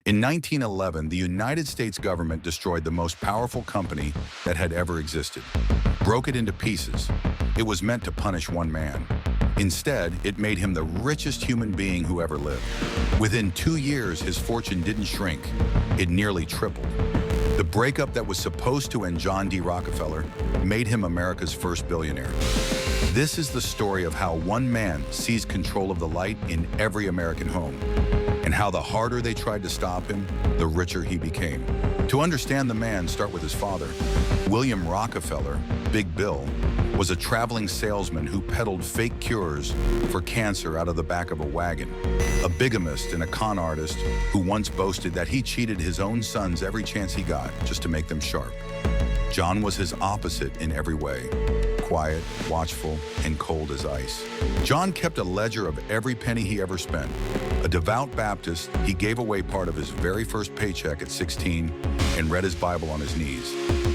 In 1911, the United States government destroyed the most powerful company that had ever existed, broke it into pieces. It was meant to punish one man. Instead, it made him the richest human being who ever lived. Within 2 years, his fortune didn't shrink, it nearly tripled. The breakup that was supposed to end John D. Rockefeller made him America's first billionaire. This is the story of how one man seized control of the light in every American home, and how the harder they tried to stop him, the richer he became. To understand the man, start with his father. William Rockefeller, Big Bill, was a traveling salesman who peddled fake cures for cancer out of the back of a wagon. A bigamist and a con artist who once boasted that he cheated his own sons every chance he got just to make them sharp. John was his opposite in every way. Quiet, watchful, and cold as ice. John kept a ledger of every penny he ever spent. A devout Baptist, he gave away part of his very first paycheck at 16 and read his Bible on his knees.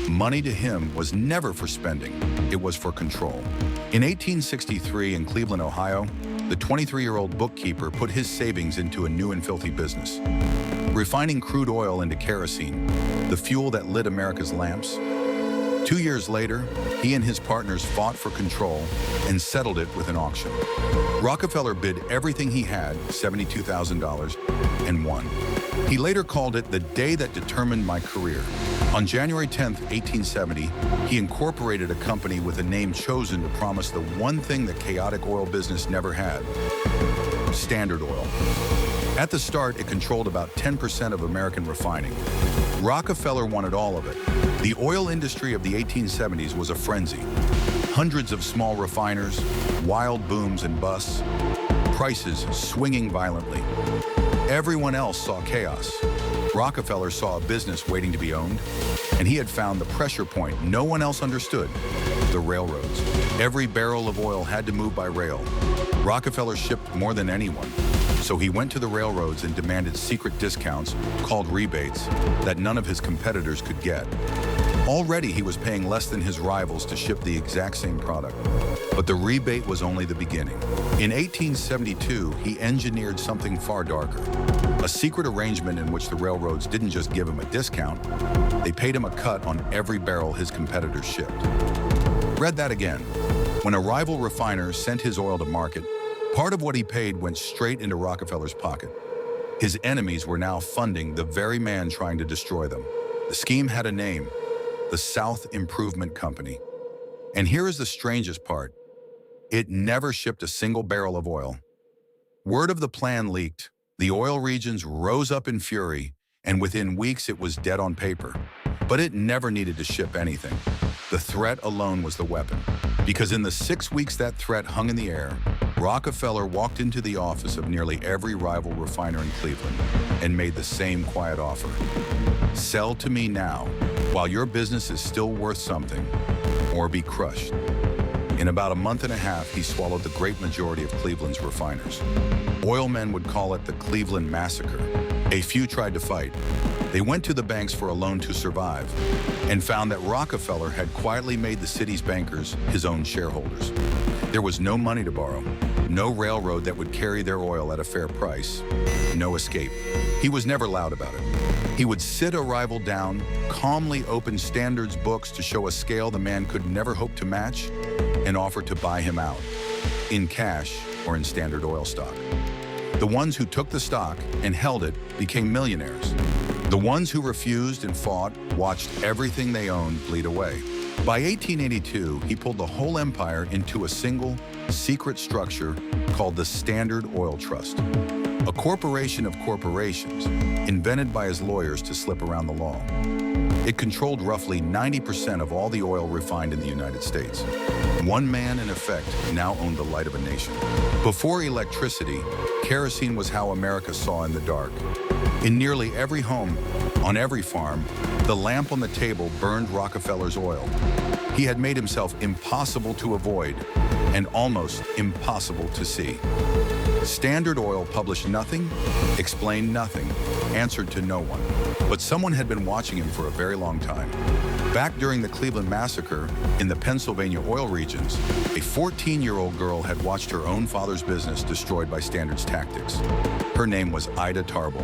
Money to him was never for spending, it was for control. In 1863 in Cleveland, Ohio, the 23-year-old bookkeeper put his savings into a new and filthy business, refining crude oil into kerosene, the fuel that lit America's lamps. 2 years later, he and his partners fought for control and settled it with an auction. Rockefeller bid everything he had, $72,000, and won. He later called it the day that determined my career. On January 10, 1870, he incorporated a company with a name chosen to promise the one thing the chaotic oil business never had: Standard Oil. At the start, it controlled about 10% of American refining. Rockefeller wanted all of it. The oil industry of the 1870s was a frenzy. Hundreds of small refiners, wild booms and busts, prices swinging violently. Everyone else saw chaos. Rockefeller saw a business waiting to be owned, and he had found the pressure point no one else understood: the railroads. Every barrel of oil had to move by rail. Rockefeller shipped more than anyone, so he went to the railroads and demanded secret discounts, called rebates, that none of his competitors could get. Already he was paying less than his rivals to ship the exact same product. But the rebate was only the beginning. In 1872, he engineered something far darker. A secret arrangement in which the railroads didn't just give him a discount, they paid him a cut on every barrel his competitors shipped. Read that again. When a rival refiner sent his oil to market, part of what he paid went straight into Rockefeller's pocket. His enemies were now funding the very man trying to destroy them. The scheme had a name: the South Improvement Company. And here is the strangest part: it never shipped a single barrel of oil. Word of the plan leaked. The oil regions rose up in fury, and within weeks it was dead on paper. But it never needed to ship anything. The threat alone was the weapon. Because in the 6 weeks that threat hung in the air, Rockefeller walked into the office of nearly every rival refiner in Cleveland and made the same quiet offer: sell to me now, while your business is still worth something, or be crushed. In about a month and a half, he swallowed the great majority of Cleveland's refiners. Oil men would call it the Cleveland Massacre. A few tried to fight. They went to the banks for a loan to survive and found that Rockefeller had quietly made the city's bankers his own shareholders. There was no money to borrow, no railroad that would carry their oil at a fair price, no escape. He was never loud about it. He would sit a rival down, calmly open Standard's books to show a scale the man could never hope to match, and offer to buy him out, in cash or in Standard Oil stock. The ones who took the stock and held it became millionaires. The ones who refused and fought watched everything they owned bleed away. By 1882, he pulled the whole empire into a single, secret structure called the Standard Oil Trust, a corporation of corporations invented by his lawyers to slip around the law. It controlled roughly 90% of all the oil refined in the United States. One man, in effect, now owned the light of a nation. Before electricity, kerosene was how America saw in the dark. In nearly every home, on every farm, the lamp on the table burned Rockefeller's oil. He had made himself impossible to avoid and almost impossible to see. Standard Oil published nothing, explained nothing, answered to no one. But someone had been watching him for a very long time. Back during the Cleveland Massacre in the Pennsylvania oil regions, a 14-year-old girl had watched her own father's business destroyed by Standard's tactics. Her name was Ida Tarbell,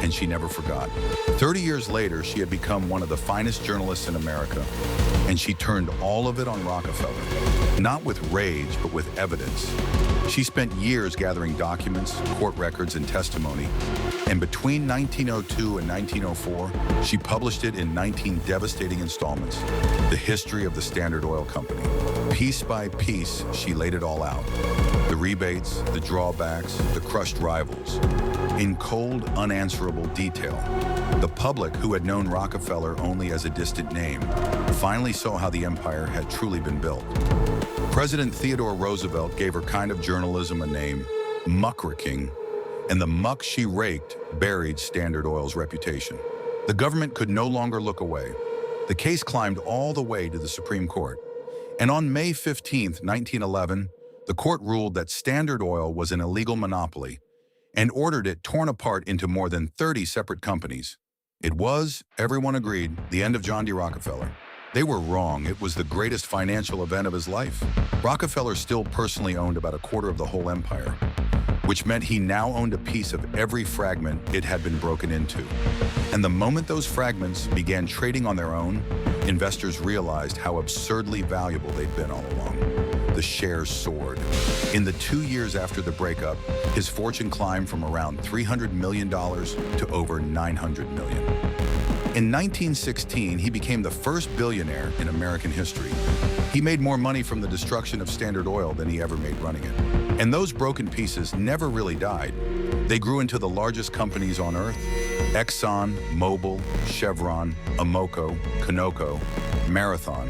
and she never forgot. 30 years later, she had become one of the finest journalists in America, and she turned all of it on Rockefeller. Not with rage, but with evidence. She spent years gathering documents, court records, and testimony, and between 1902 and 1904, she published it in 19 devastating installments, the history of the Standard Oil Company. Piece by piece, she laid it all out. The rebates, the drawbacks, the crushed rivals, in cold, unanswerable detail. The public, who had known Rockefeller only as a distant name, finally saw how the empire had truly been built. President Theodore Roosevelt gave her kind of journalism a name, muckraking, and the muck she raked buried Standard Oil's reputation. The government could no longer look away. The case climbed all the way to the Supreme Court. And on May 15, 1911, the court ruled that Standard Oil was an illegal monopoly and ordered it torn apart into more than 30 separate companies. It was, everyone agreed, the end of John D. Rockefeller. They were wrong. It was the greatest financial event of his life. Rockefeller still personally owned about a quarter of the whole empire, which meant he now owned a piece of every fragment it had been broken into. And the moment those fragments began trading on their own, investors realized how absurdly valuable they'd been all along. The shares soared. In the 2 years after the breakup, his fortune climbed from around $300 million to over $900 million. In 1916, he became the first billionaire in American history. He made more money from the destruction of Standard Oil than he ever made running it. And those broken pieces never really died. They grew into the largest companies on Earth: Exxon, Mobil, Chevron, Amoco, Conoco, Marathon,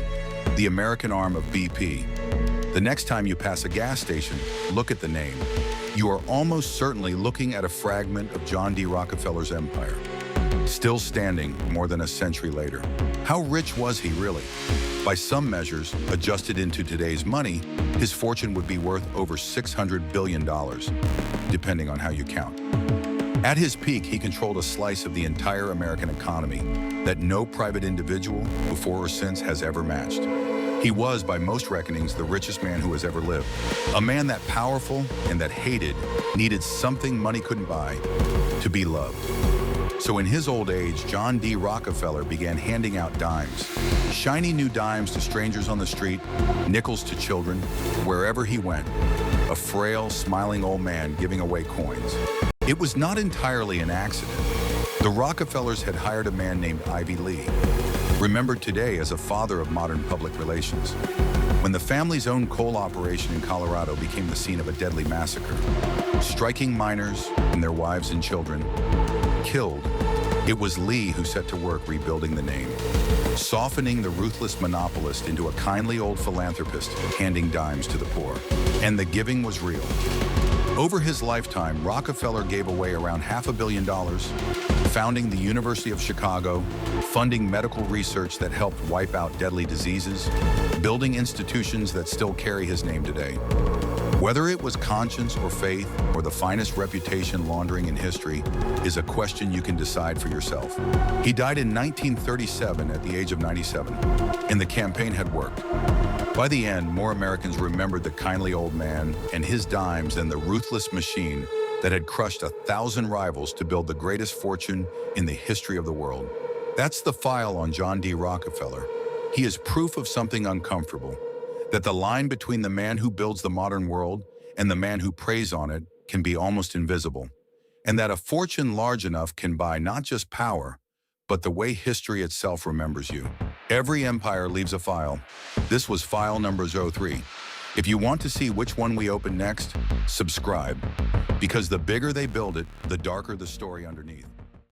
the American arm of BP. The next time you pass a gas station, look at the name. You are almost certainly looking at a fragment of John D. Rockefeller's empire, still standing more than a century later. How rich was he really? By some measures, adjusted into today's money, his fortune would be worth over $600 billion, depending on how you count. At his peak, he controlled a slice of the entire American economy that no private individual, before or since, has ever matched. He was, by most reckonings, the richest man who has ever lived. A man that powerful and that hated needed something money couldn't buy: to be loved. So in his old age, John D. Rockefeller began handing out dimes. Shiny new dimes to strangers on the street, nickels to children, wherever he went. A frail, smiling old man giving away coins. It was not entirely an accident. The Rockefellers had hired a man named Ivy Lee, remembered today as a father of modern public relations, when the family's own coal operation in Colorado became the scene of a deadly massacre, striking miners and their wives and children killed. It was Lee who set to work rebuilding the name, softening the ruthless monopolist into a kindly old philanthropist handing dimes to the poor. And the giving was real. Over his lifetime, Rockefeller gave away around $500 million, founding the University of Chicago, funding medical research that helped wipe out deadly diseases, building institutions that still carry his name today. Whether it was conscience or faith or the finest reputation laundering in history is a question you can decide for yourself. He died in 1937 at the age of 97, and the campaign had worked. By the end, more Americans remembered the kindly old man and his dimes than the ruthless machine that had crushed 1,000 rivals to build the greatest fortune in the history of the world. That's the file on John D. Rockefeller. He is proof of something uncomfortable, that the line between the man who builds the modern world and the man who preys on it can be almost invisible, and that a fortune large enough can buy not just power, but the way history itself remembers you. Every empire leaves a file. This was file number 03. If you want to see which one we open next, subscribe, because the bigger they build it, the darker the story underneath.